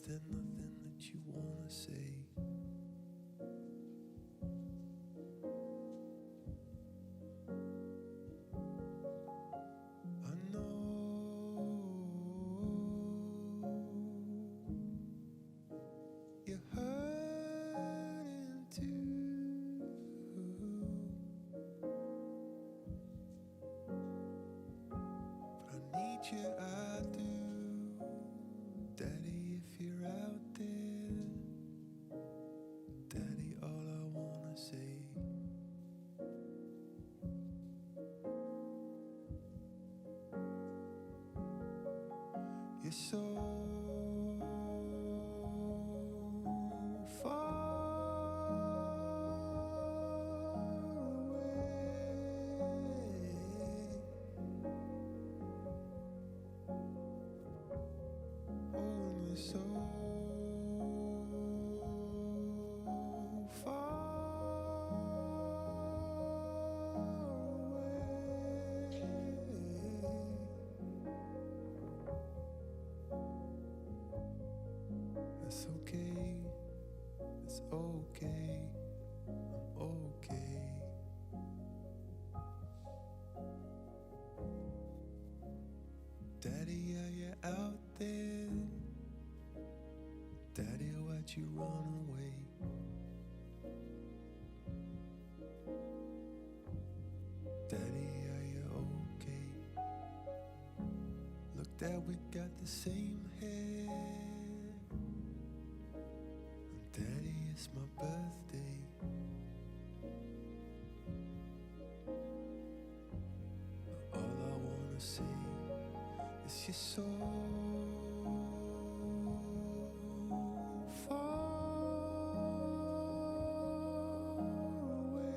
there nothing that you wanna say? I know you're hurting too, but I need you, I do. Daddy, if you're out there, Daddy, all I wanna say. You're so far away. Oh, and you're so It's okay, it's okay, I'm okay. Daddy, are you out there? Daddy, why'd you run away? Daddy, are you okay? Look, Dad, we got the same hair. Daddy, it's my birthday. All I wanna say is you're so far away.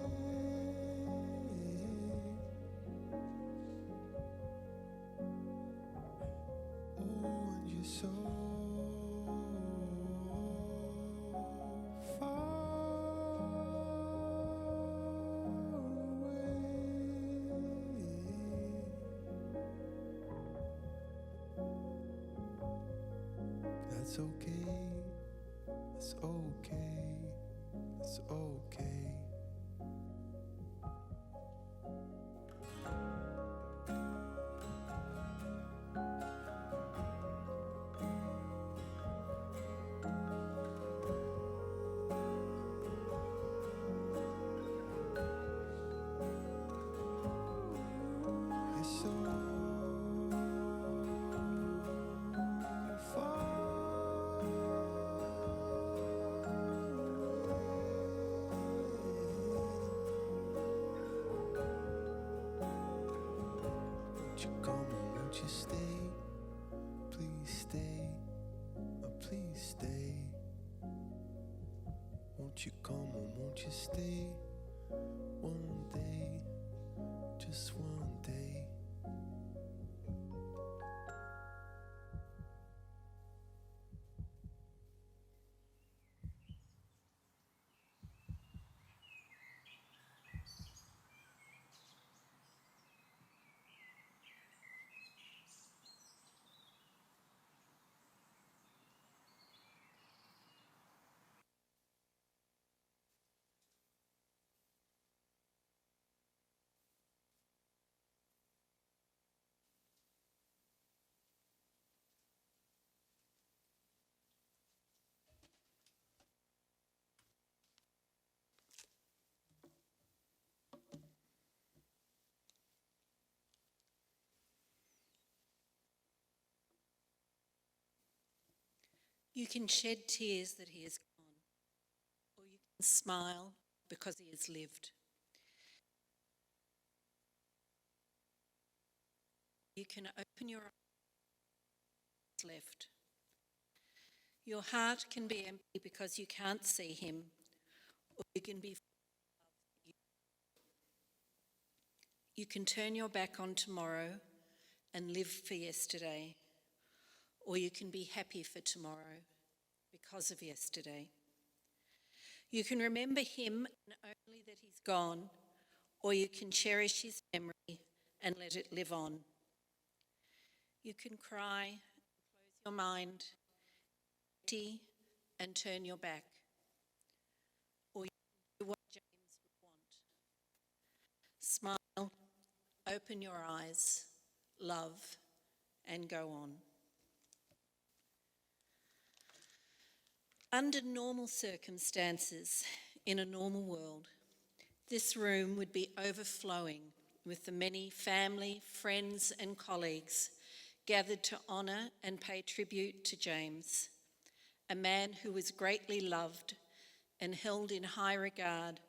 Oh, and you're so That's okay, it's okay, it's okay. You're so far. Won't you come and won't you stay? Please stay, oh please stay. Won't you come and won't you stay? One day, just one day. You can shed tears that he has gone, or you can smile because he has lived. You can open your eyes left. Your heart can be empty because you can't see him, or you can be full of love. You can turn your back on tomorrow and live for yesterday, or you can be happy for tomorrow because of yesterday. You can remember him and only that he's gone, or you can cherish his memory and let it live on. You can cry, close your mind, empty and turn your back. Or you can do what James would want. Smile, open your eyes, love, and go on. Under normal circumstances, in a normal world, this room would be overflowing with the many family, friends, and colleagues gathered to honour and pay tribute to James, a man who was greatly loved and held in high regard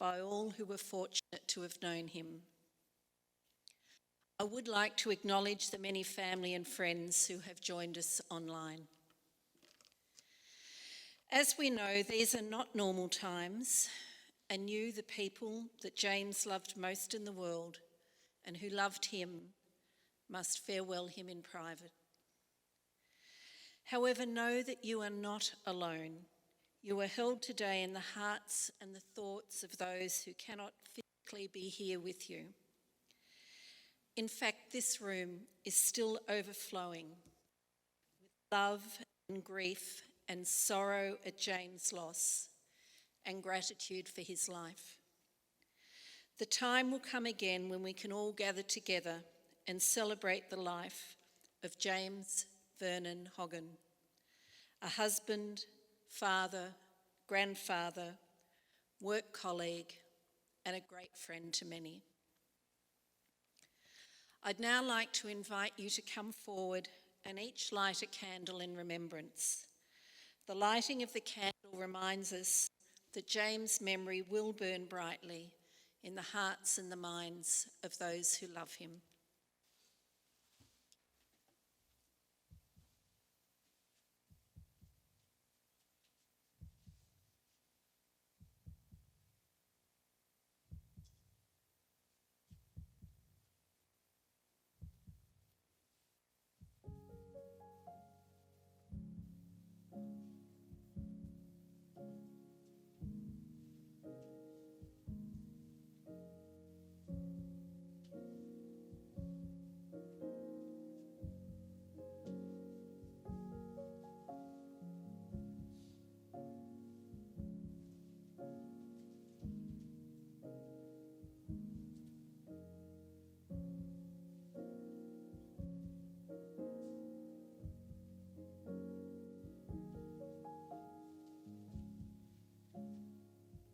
by all who were fortunate to have known him. I would like to acknowledge the many family and friends who have joined us online. As we know, these are not normal times, and you, the people that James loved most in the world and who loved him, must farewell him in private. However, know that you are not alone. You are held today in the hearts and the thoughts of those who cannot physically be here with you. In fact, this room is still overflowing with love and grief and sorrow at James' loss and gratitude for his life. The time will come again when we can all gather together and celebrate the life of James Vernon Hoggan, a husband, father, grandfather, work colleague, and a great friend to many. I'd now like to invite you to come forward and each light a candle in remembrance. The lighting of the candle reminds us that James' memory will burn brightly in the hearts and the minds of those who love him.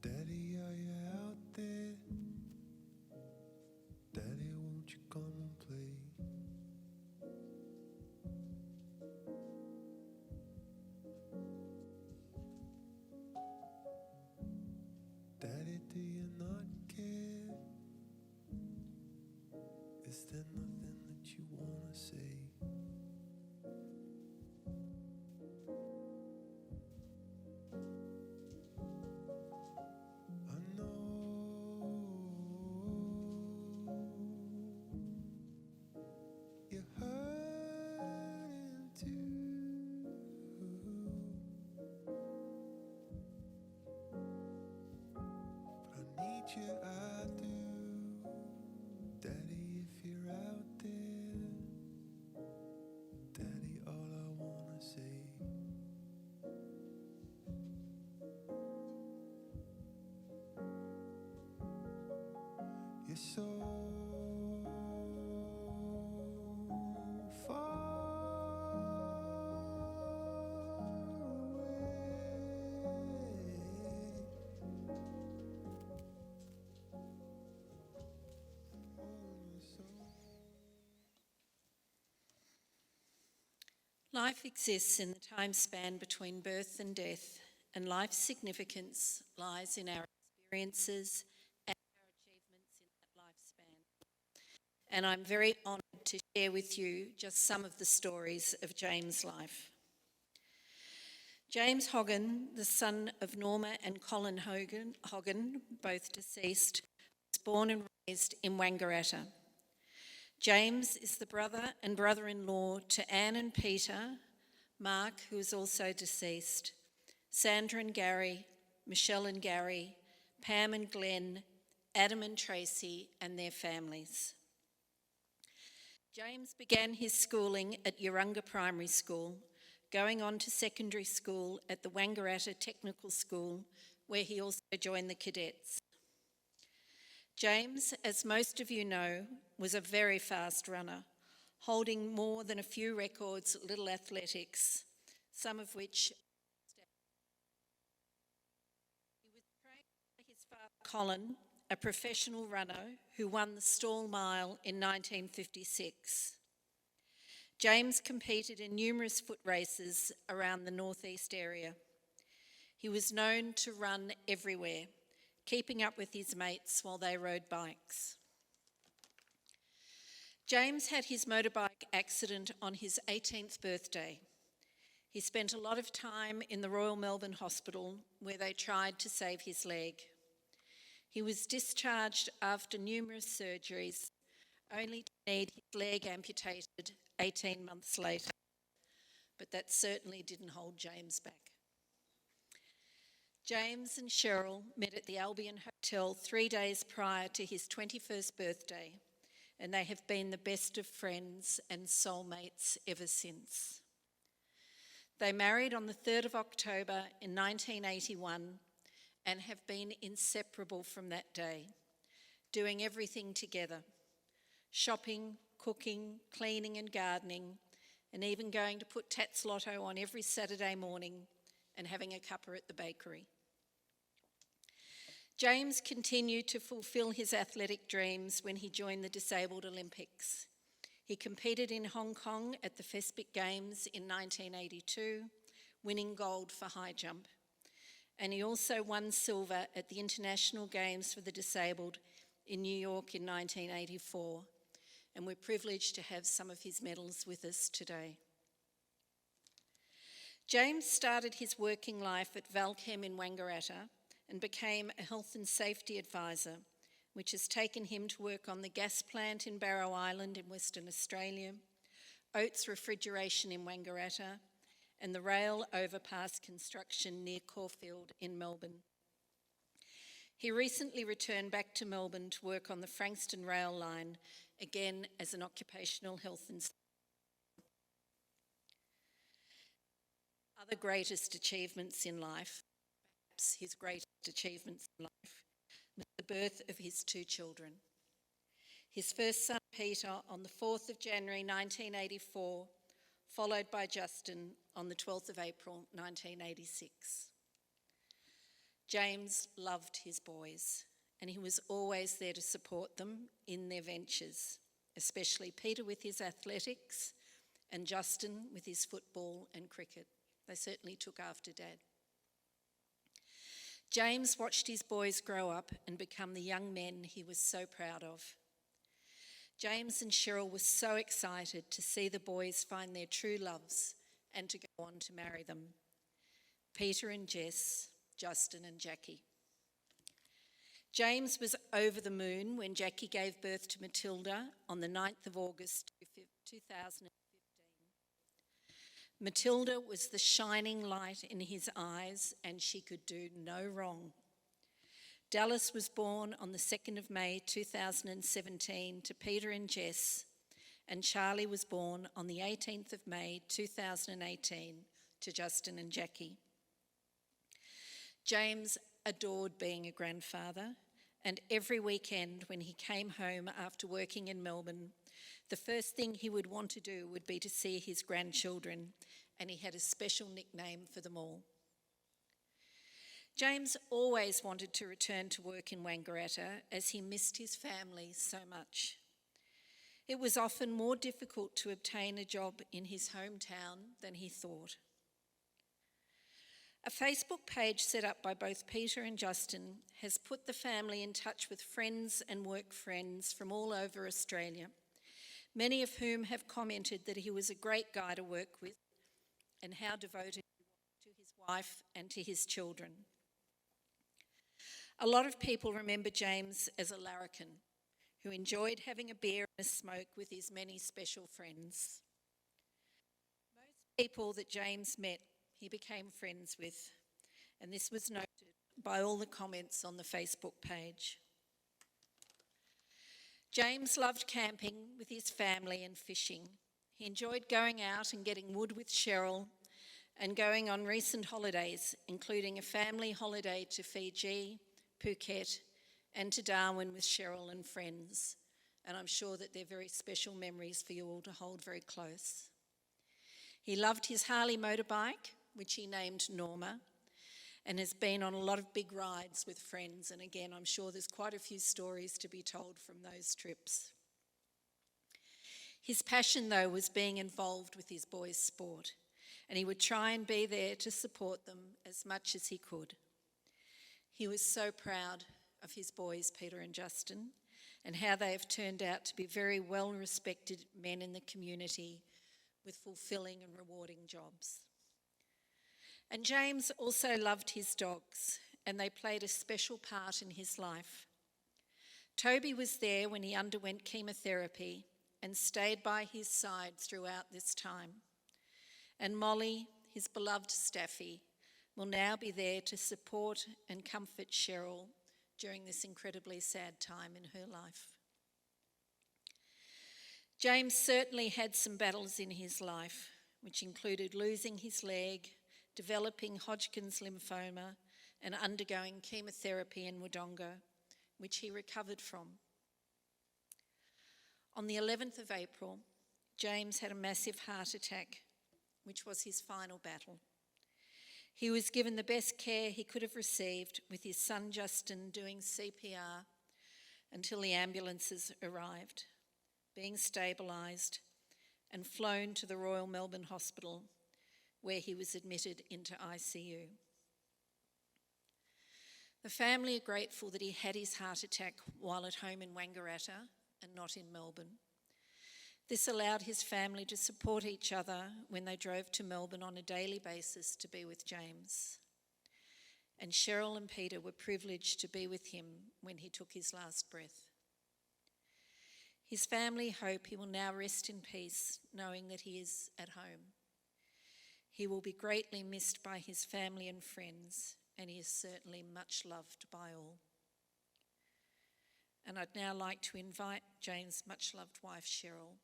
Daddy, are you out there? Daddy, won't you come and play? Daddy, do you not care? Is there nothing that you wanna say? I know you're hurting too, but I need you, I do. Daddy, if you're out there, Daddy, all I wanna say, you're so far away. Life exists in the time span between birth and death, and life's significance lies in our experiences and our achievements in that lifespan. And I'm very honoured to share with you just some of the stories of James' life. James Hoggan, the son of Norma and Colin Hoggan, both deceased, was born and raised in Wangaratta. James is the brother and brother-in-law to Anne and Peter, Mark, who is also deceased, Sandra and Gary, Michelle and Gary, Pam and Glenn, Adam and Tracy, and their families. James began his schooling at Yarunga Primary School, going on to secondary school at the Wangaratta Technical School, where he also joined the cadets. James, as most of you know, was a very fast runner, holding more than a few records at Little Athletics, some of which he was trained by his father, Colin, a professional runner who won the Stall Mile in 1956. James competed in numerous foot races around the northeast area. He was known to run everywhere, keeping up with his mates while they rode bikes. James had his motorbike accident on his 18th birthday. He spent a lot of time in the Royal Melbourne Hospital where they tried to save his leg. He was discharged after numerous surgeries, only to need his leg amputated 18 months later. But that certainly didn't hold James back. James and Cheryl met at the Albion Hotel 3 days prior to his 21st birthday, and they have been the best of friends and soulmates ever since. They married on the 3rd of October in 1981 and have been inseparable from that day, doing everything together: shopping, cooking, cleaning and gardening, and even going to put Tats Lotto on every Saturday morning and having a cuppa at the bakery. James continued to fulfil his athletic dreams when he joined the Disabled Olympics. He competed in Hong Kong at the FESPIC Games in 1982, winning gold for high jump. And he also won silver at the International Games for the Disabled in New York in 1984. And we're privileged to have some of his medals with us today. James started his working life at Valchem in Wangaratta and became a health and safety advisor, which has taken him to work on the gas plant in Barrow Island in Western Australia, Oates Refrigeration in Wangaratta, and the rail overpass construction near Caulfield in Melbourne. He recently returned back to Melbourne to work on the Frankston rail line, again as an occupational health and safety. Other greatest achievements in life, perhaps his greatest achievements in life, was the birth of his 2 children. His first son, Peter, on the 4th of January 1984, followed by Justin on the 12th of April 1986. James loved his boys, and he was always there to support them in their ventures, especially Peter with his athletics and Justin with his football and cricket. They certainly took after Dad. James watched his boys grow up and become the young men he was so proud of. James and Cheryl were so excited to see the boys find their true loves and to go on to marry them: Peter and Jess, Justin and Jackie. James was over the moon when Jackie gave birth to Matilda on the 9th of August 2015. Matilda was the shining light in his eyes, and she could do no wrong. Dallas was born on the 2nd of May 2017 to Peter and Jess, and Charlie was born on the 18th of May 2018 to Justin and Jackie. James adored being a grandfather, and every weekend when he came home after working in Melbourne, the first thing he would want to do would be to see his grandchildren, and he had a special nickname for them all. James always wanted to return to work in Wangaratta as he missed his family so much. It was often more difficult to obtain a job in his hometown than he thought. A Facebook page set up by both Peter and Justin has put the family in touch with friends and work friends from all over Australia, many of whom have commented that he was a great guy to work with and how devoted he was to his wife and to his children. A lot of people remember James as a larrikin who enjoyed having a beer and a smoke with his many special friends. Most people that James met, he became friends with, and this was noted by all the comments on the Facebook page. James loved camping with his family and fishing. He enjoyed going out and getting wood with Cheryl and going on recent holidays, including a family holiday to Fiji, Phuket, and to Darwin with Cheryl and friends. And I'm sure that they're very special memories for you all to hold very close. He loved his Harley motorbike, which he named Norma, and has been on a lot of big rides with friends. And again, I'm sure there's quite a few stories to be told from those trips. His passion, though, was being involved with his boys' sport, and he would try and be there to support them as much as he could. He was so proud of his boys, Peter and Justin, and how they have turned out to be very well-respected men in the community with fulfilling and rewarding jobs. And James also loved his dogs, and they played a special part in his life. Toby was there when he underwent chemotherapy and stayed by his side throughout this time. And Molly, his beloved Staffy, will now be there to support and comfort Cheryl during this incredibly sad time in her life. James certainly had some battles in his life, which included losing his leg, developing Hodgkin's lymphoma, and undergoing chemotherapy in Wodonga, which he recovered from. On the 11th of April, James had a massive heart attack, which was his final battle. He was given the best care he could have received, with his son Justin doing CPR until the ambulances arrived, being stabilised and flown to the Royal Melbourne Hospital, where he was admitted into ICU. The family are grateful that he had his heart attack while at home in Wangaratta and not in Melbourne. This allowed his family to support each other when they drove to Melbourne on a daily basis to be with James. And Cheryl and Peter were privileged to be with him when he took his last breath. His family hope he will now rest in peace, knowing that he is at home. He will be greatly missed by his family and friends, and he is certainly much loved by all. And I'd now like to invite Jane's much-loved wife, Cheryl,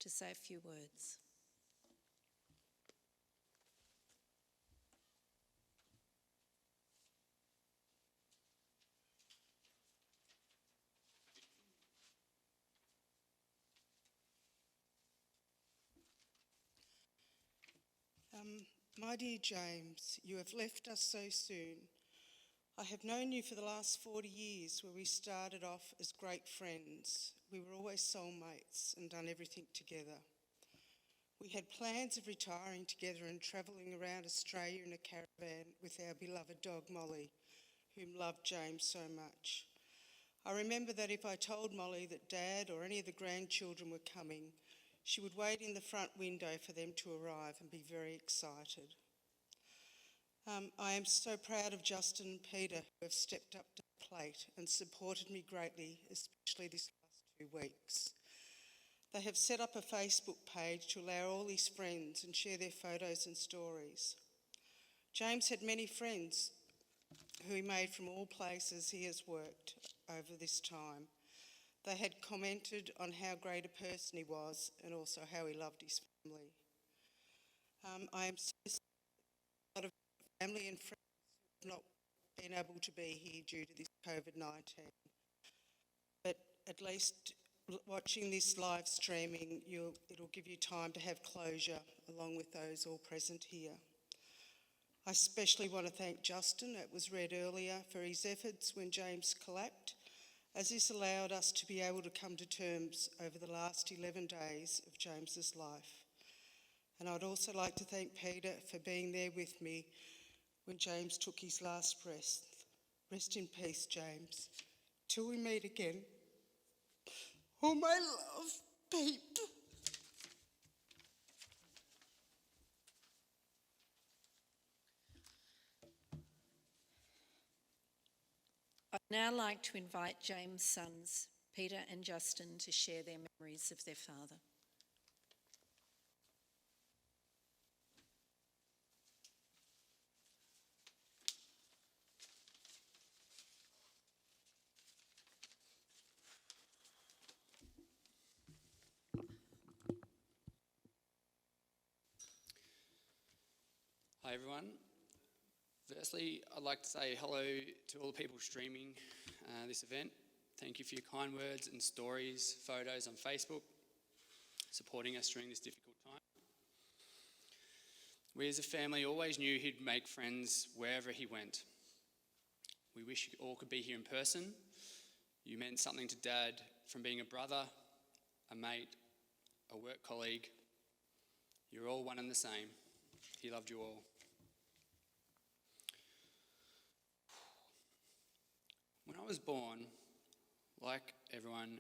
to say a few words. My dear James, you have left us so soon. I have known you for the last 40 years, where we started off as great friends. We were always soulmates and done everything together. We had plans of retiring together and travelling around Australia in a caravan with our beloved dog Molly, whom loved James so much. I remember that if I told Molly that Dad or any of the grandchildren were coming, she would wait in the front window for them to arrive and be very excited. I am so proud of Justin and Peter, who have stepped up to the plate and supported me greatly, especially this last 2 weeks. They have set up a Facebook page to allow all his friends and share their photos and stories. James had many friends who he made from all places he has worked over this time. They had commented on how great a person he was and also how he loved his family. I am so sorry a lot of family and friends who have not been able to be here due to this COVID-19. But at least watching this live streaming, it'll give you time to have closure along with those all present here. I especially want to thank Justin, it was read earlier, for his efforts when James collapsed, as this allowed us to be able to come to terms over the last 11 days of James's life. And I'd also like to thank Peter for being there with me when James took his last breath. Rest in peace, James. Till we meet again. Oh, my love, Pete. I'd now like to invite James' sons, Peter and Justin, to share their memories of their father. everyone. Firstly, I'd like to say hello to all the people streaming this event. Thank you for your kind words and stories, photos on Facebook, supporting us during this difficult time. We as a family always knew he'd make friends wherever he went. We wish you all could be here in person. You meant something to Dad from being a brother, a mate, a work colleague. You're all one and the same. He loved you all. When I was born, like everyone,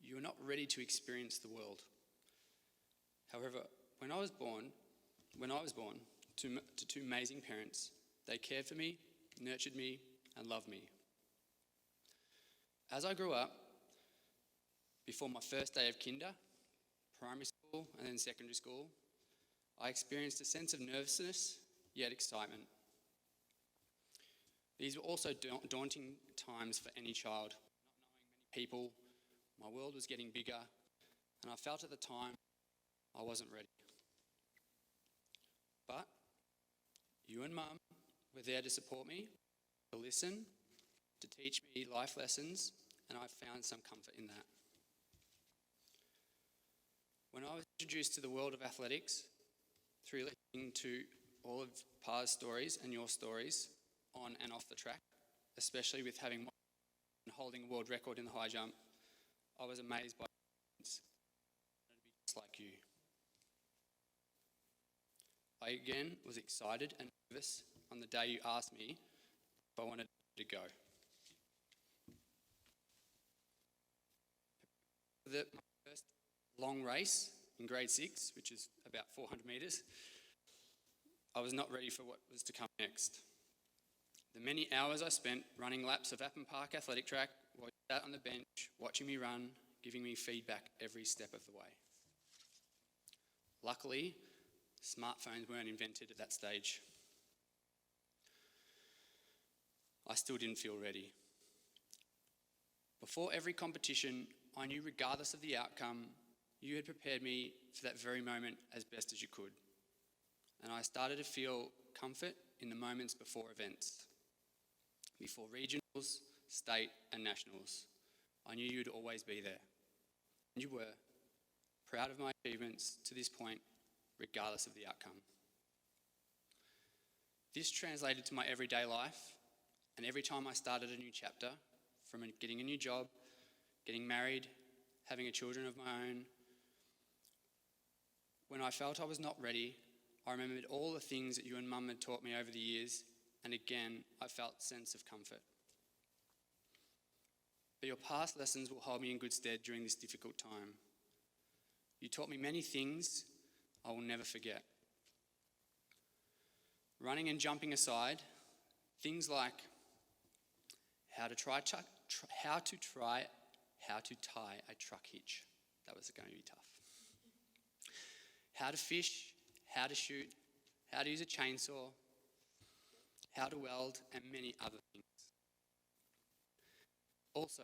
you were not ready to experience the world. However, when I was born to two amazing parents, they cared for me, nurtured me, and loved me. As I grew up, before my first day of kinder, primary school, and then secondary school, I experienced a sense of nervousness, yet excitement. These were also daunting times for any child. Not knowing many people, my world was getting bigger, and I felt at the time I wasn't ready. But you and Mum were there to support me, to listen, to teach me life lessons, and I found some comfort in that. When I was introduced to the world of athletics, through listening to all of Pa's stories and your stories on and off the track, especially with having won and holding a world record in the high jump, I was amazed by it. I wanted to be just like you. I again was excited and nervous on the day you asked me if I wanted to go. For my first long race in grade 6, which is about 400 metres, I was not ready for what was to come next. The many hours I spent running laps of Appin Park Athletic Track while you sat on the bench watching me run, giving me feedback every step of the way. Luckily, smartphones weren't invented at that stage. I still didn't feel ready. Before every competition, I knew regardless of the outcome, you had prepared me for that very moment as best as you could. And I started to feel comfort in the moments before events, before regionals, state and nationals. I knew you'd always be there. And you were, proud of my achievements to this point, regardless of the outcome. This translated to my everyday life, and every time I started a new chapter, from getting a new job, getting married, having children of my own, when I felt I was not ready, I remembered all the things that you and Mum had taught me over the years, and again, I felt a sense of comfort. But your past lessons will hold me in good stead during this difficult time. You taught me many things I will never forget. Running and jumping aside, things like how to tie a truck hitch. That was going to be tough. How to fish, how to shoot, how to use a chainsaw, how to weld, and many other things. Also,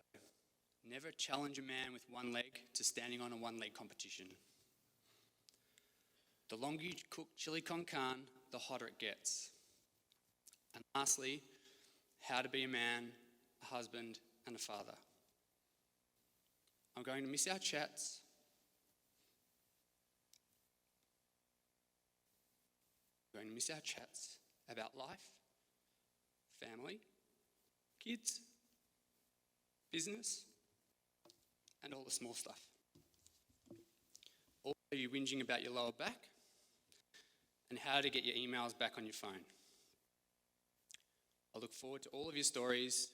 never challenge a man with one leg to standing on a one-leg competition. The longer you cook chili con carne, the hotter it gets. And lastly, how to be a man, a husband, and a father. I'm going to miss our chats. I'm going to miss our chats about life, family, kids, business, and all the small stuff. Also, you whinging about your lower back and how to get your emails back on your phone. I look forward to all of your stories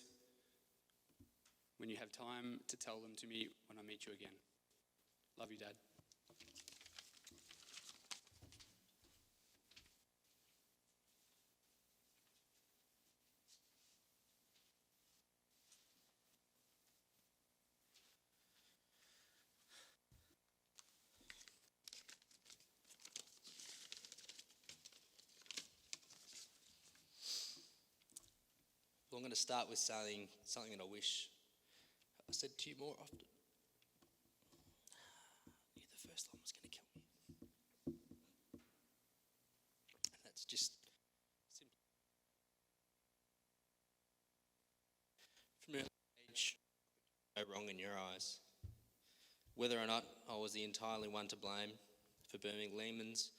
when you have time to tell them to me when I meet you again. Love you, Dad. Well, I'm going to start with something that I wish I said to you more often. Knew the first line was going to kill me. And that's just wrong in your eyes. Whether or not I was the entirely one to blame for burning lemons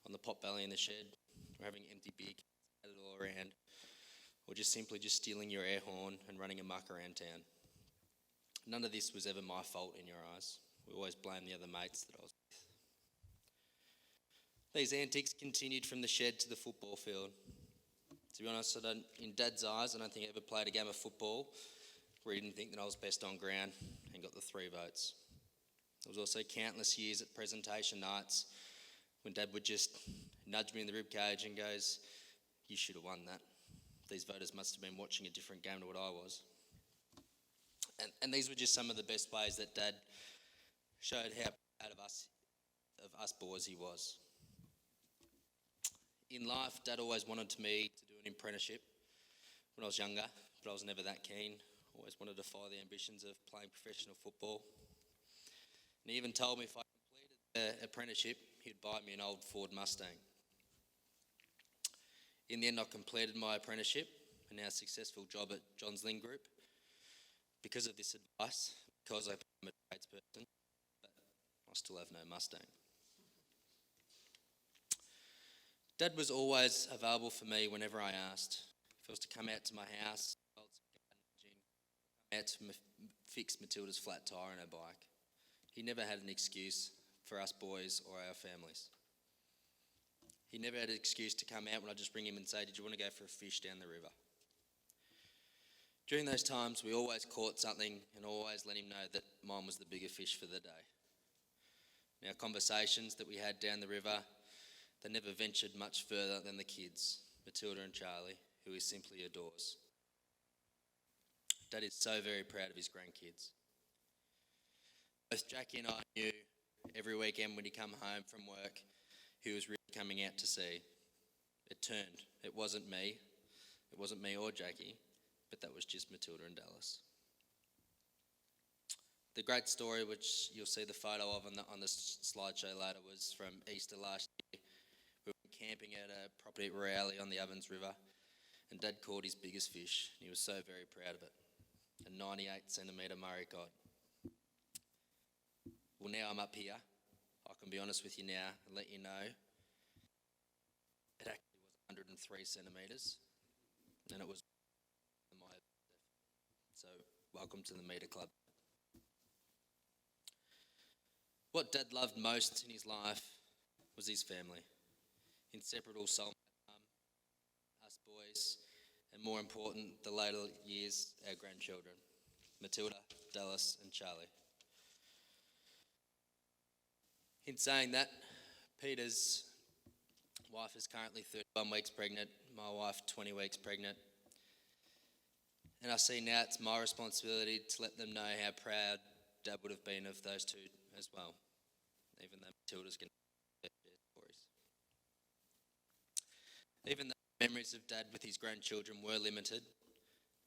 on the pot belly in the shed, or having empty beer cans all around, or just simply stealing your air horn and running amok around town. None of this was ever my fault in your eyes. We always blamed the other mates that I was with. These antics continued from the shed to the football field. To be honest, in Dad's eyes, I don't think I ever played a game of football where he didn't think that I was best on ground and got the 3 votes. There was also countless years at presentation nights when Dad would just nudge me in the ribcage and goes, "You should have won that. These voters must have been watching a different game to what I was." And these were just some of the best ways that Dad showed how proud of us boys he was. In life, Dad always wanted me to do an apprenticeship when I was younger, but I was never that keen. Always wanted to follow the ambitions of playing professional football. And he even told me if I completed the apprenticeship, he'd buy me an old Ford Mustang. In the end, I completed my apprenticeship and now a successful job at Johns Lyng Group because of this advice, because I'm a tradesperson, but I still have no Mustang. Dad was always available for me whenever I asked. If I was to come out to my house, come out to fix Matilda's flat tyre on her bike. He never had an excuse for us boys or our families. He never had an excuse to come out when I just bring him and say, "Did you want to go for a fish down the river?" During those times, we always caught something and always let him know that mine was the bigger fish for the day. Now, conversations that we had down the river, they never ventured much further than the kids, Matilda and Charlie, who he simply adores. Dad is so very proud of his grandkids. Both Jackie and I knew every weekend when he come home from work, he was really coming out to sea. It turned. It wasn't me or Jackie, but that was just Matilda and Dallas. The great story, which you'll see the photo of on the slideshow later, was from Easter last year. We were camping at a property at Royale on the Ovens River, and Dad caught his biggest fish, and he was so very proud of it, a 98 centimetre Murray cod. Well, now I'm up here, I can be honest with you now and let you know it actually was 103 centimetres, and it was my. So welcome to the metre club. What Dad loved most in his life was his family. Inseparable soulmate mum, us boys, and more important, the later years, our grandchildren, Matilda, Dallas and Charlie. In saying that, Peter's wife is currently 31 weeks pregnant, my wife 20 weeks pregnant. And I see now it's my responsibility to let them know how proud Dad would have been of those two as well, even though Matilda's going to share stories. Even though memories of Dad with his grandchildren were limited,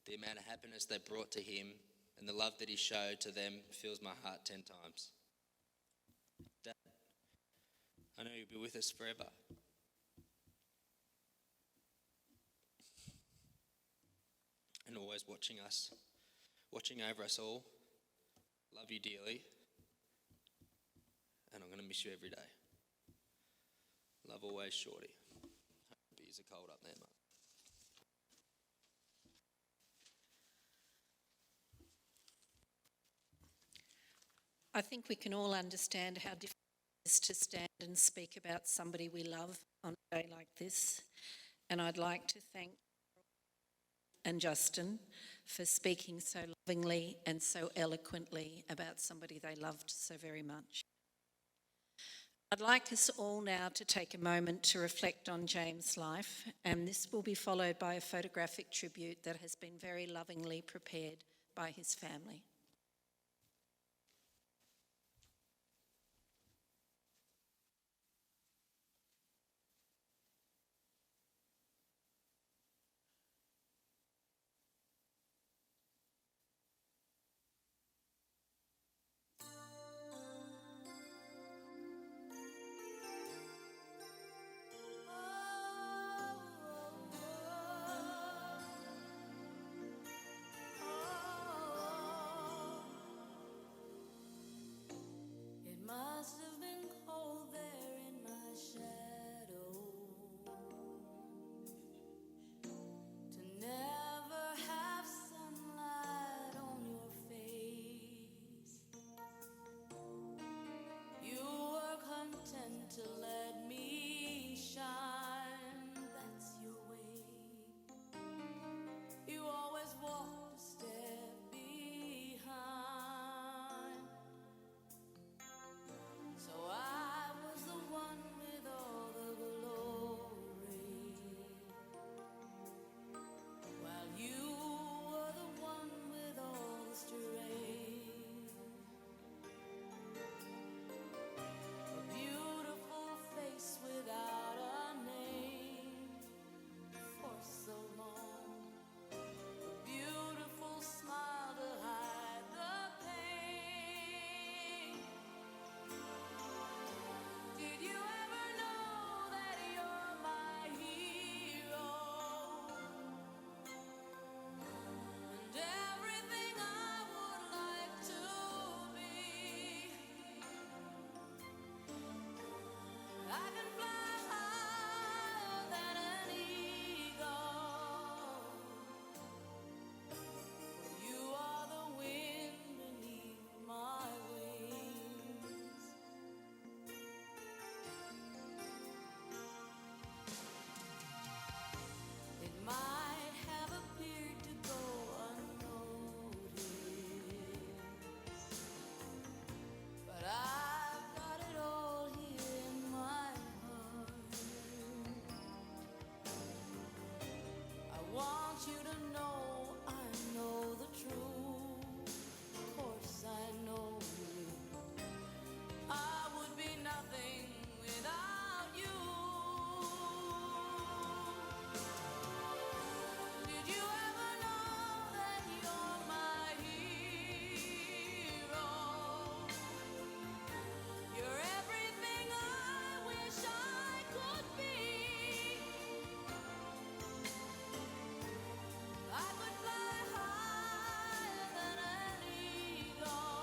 the amount of happiness they brought to him and the love that he showed to them fills my heart 10 times. Dad, I know you'll be with us forever. And always watching over us all. Love you dearly. And I'm going to miss you every day. Love always, Shorty. Hope your beers are cold up there, mate. I think we can all understand how difficult it is to stand and speak about somebody we love on a day like this. And I'd like to thank and Justin for speaking so lovingly and so eloquently about somebody they loved so very much. I'd like us all now to take a moment to reflect on James' life, and this will be followed by a photographic tribute that has been very lovingly prepared by his family. you to know I know the truth. Of course I know you. I would be nothing without you. Did you ever know that you're my hero? You're everything I wish I could be. I could fly higher than an eagle.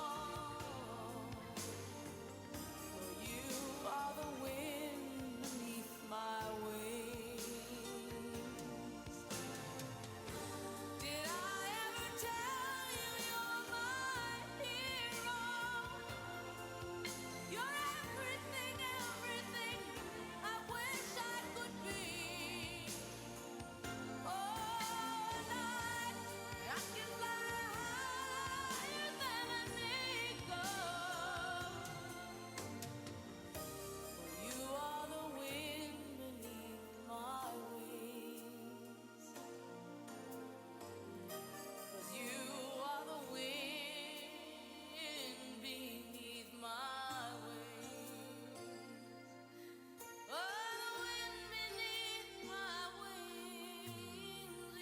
For you are the wind beneath my wings. Did I ever tell you you're my hero? You're everything, everything I wish I could be. Oh, and I can fly higher than an eagle. You are the wind beneath my wings. 'Cause you are the wind beneath my wings. Oh, the wind beneath my wings.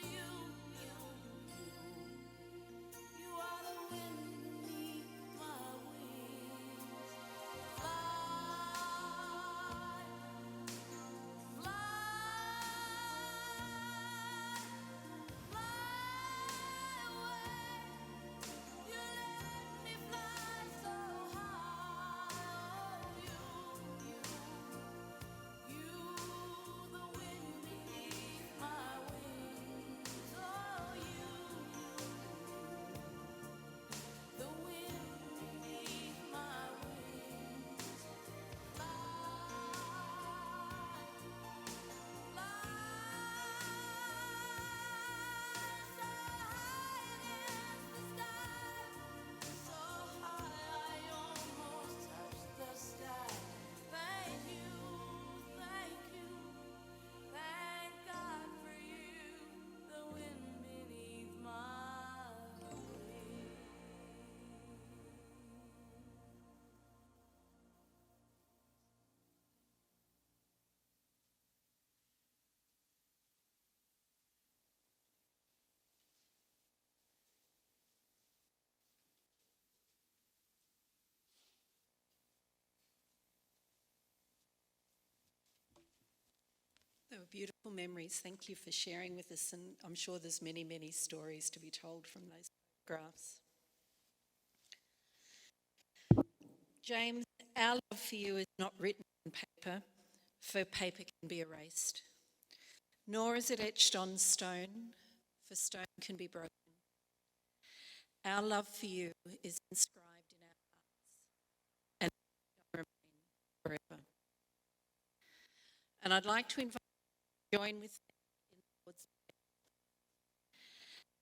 You are the wind beneath my wings. Fly, fly, fly away. You let me fly so high. Oh, you, the wind beneath my wings. Oh, the wind beneath my wings. Fly, fly so high against the sky, so high I almost touch the sky. Thank you, thank God for you, the wind beneath my wings. They were beautiful memories. Thank you for sharing with us, and I'm sure there's many, many stories to be told from those photographs. James, our love for you is not written on paper, for paper can be erased. Nor is it etched on stone, for stone can be broken. Our love for you is inscribed in our hearts and will remain forever. And I'd like to invite you to join with me in the Lord's Prayer.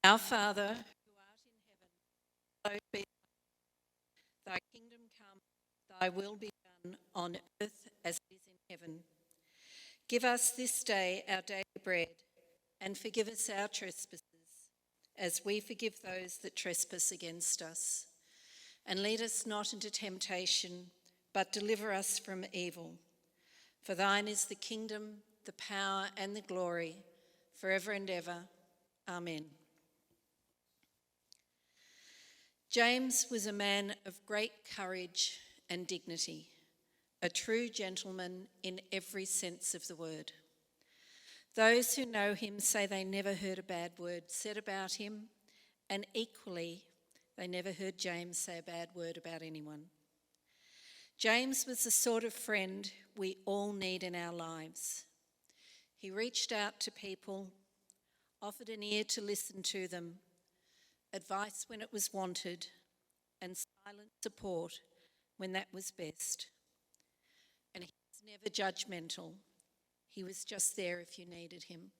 Our Father, who art in heaven, hallowed be thy kingdom come, thy will be done on earth as it is in heaven. Give us this day our daily bread, and forgive us our trespasses, as we forgive those that trespass against us. And lead us not into temptation, but deliver us from evil. For thine is the kingdom, the power, and the glory, forever and ever. Amen. James was a man of great courage and dignity, a true gentleman in every sense of the word. Those who know him say they never heard a bad word said about him, and equally, they never heard James say a bad word about anyone. James was the sort of friend we all need in our lives. He reached out to people, offered an ear to listen to them, advice when it was wanted, and silent support when that was best. And he was never judgmental. He was just there if you needed him.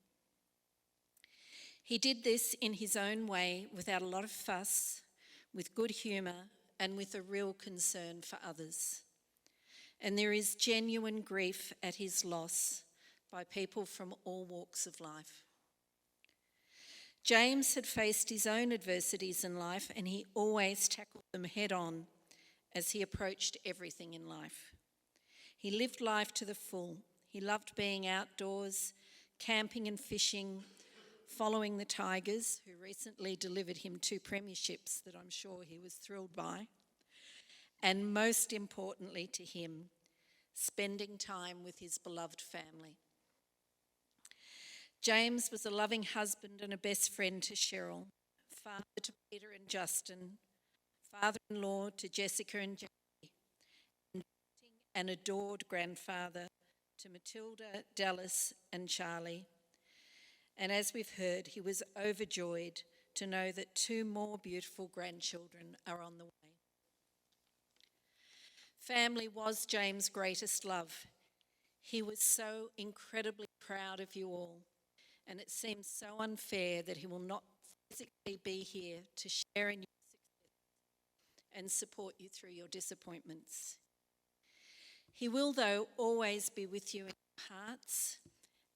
He did this in his own way, without a lot of fuss, with good humour, and with a real concern for others. And there is genuine grief at his loss by people from all walks of life. James had faced his own adversities in life, and he always tackled them head on as he approached everything in life. He lived life to the full. He loved being outdoors, camping and fishing, following the Tigers, who recently delivered him 2 premierships that I'm sure he was thrilled by, and most importantly to him, spending time with his beloved family. James was a loving husband and a best friend to Cheryl, father to Peter and Justin, father-in-law to Jessica and Jackie, and an adored grandfather to Matilda, Dallas and Charlie. And as we've heard, he was overjoyed to know that 2 more beautiful grandchildren are on the way. Family was James' greatest love. He was so incredibly proud of you all, and it seems so unfair that he will not physically be here to share in your success and support you through your disappointments. He will, though, always be with you in your hearts,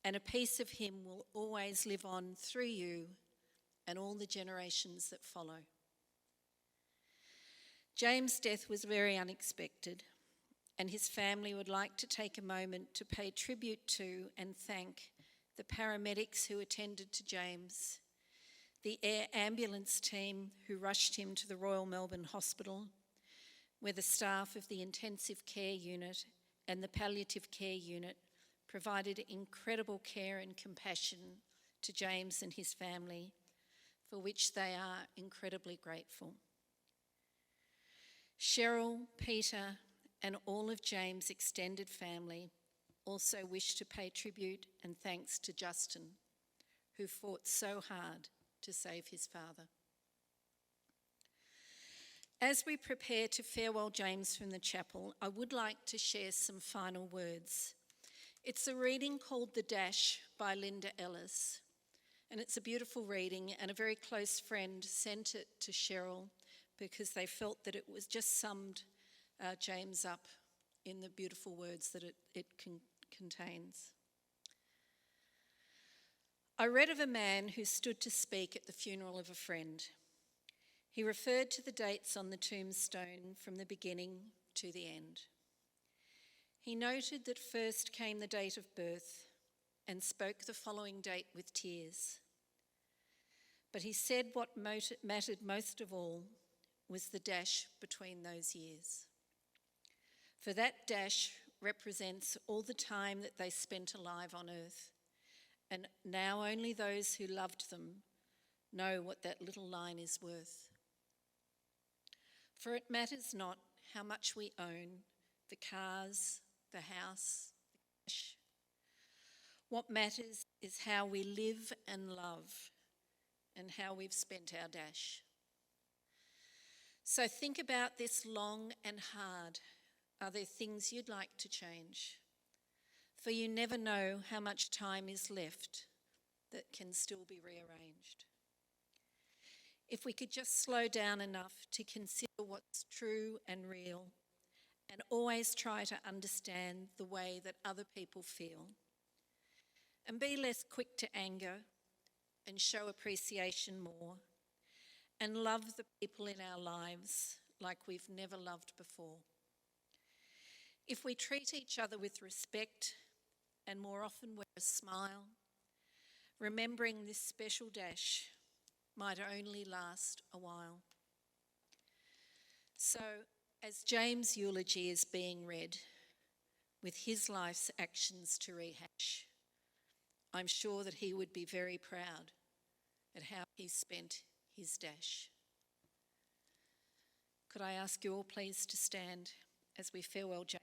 and a piece of him will always live on through you and all the generations that follow. James' death was very unexpected, and his family would like to take a moment to pay tribute to and thank the paramedics who attended to James, the air ambulance team who rushed him to the Royal Melbourne Hospital, where the staff of the intensive care unit and the palliative care unit provided incredible care and compassion to James and his family, for which they are incredibly grateful. Cheryl, Peter, and all of James' extended family also wish to pay tribute and thanks to Justin, who fought so hard to save his father. As we prepare to farewell James from the chapel, I would like to share some final words. It's a reading called The Dash by Linda Ellis, and it's a beautiful reading, and a very close friend sent it to Cheryl because they felt that it was just summed James up in the beautiful words that it contains. I read of a man who stood to speak at the funeral of a friend. He referred to the dates on the tombstone from the beginning to the end. He noted that first came the date of birth and spoke the following date with tears. But he said what mattered most of all was the dash between those years. For that dash represents all the time that they spent alive on earth, and now only those who loved them know what that little line is worth. For it matters not how much we own, the cars, the house, the cash. What matters is how we live and love and how we've spent our dash. So think about this long and hard. Are there things you'd like to change? For you never know how much time is left that can still be rearranged. If we could just slow down enough to consider what's true and real, and always try to understand the way that other people feel, and be less quick to anger and show appreciation more, and love the people in our lives like we've never loved before. If we treat each other with respect and more often wear a smile, remembering this special dash might only last a while. So, as James' eulogy is being read, with his life's actions to rehash, I'm sure that he would be very proud at how he spent his dash. Could I ask you all please to stand as we farewell James?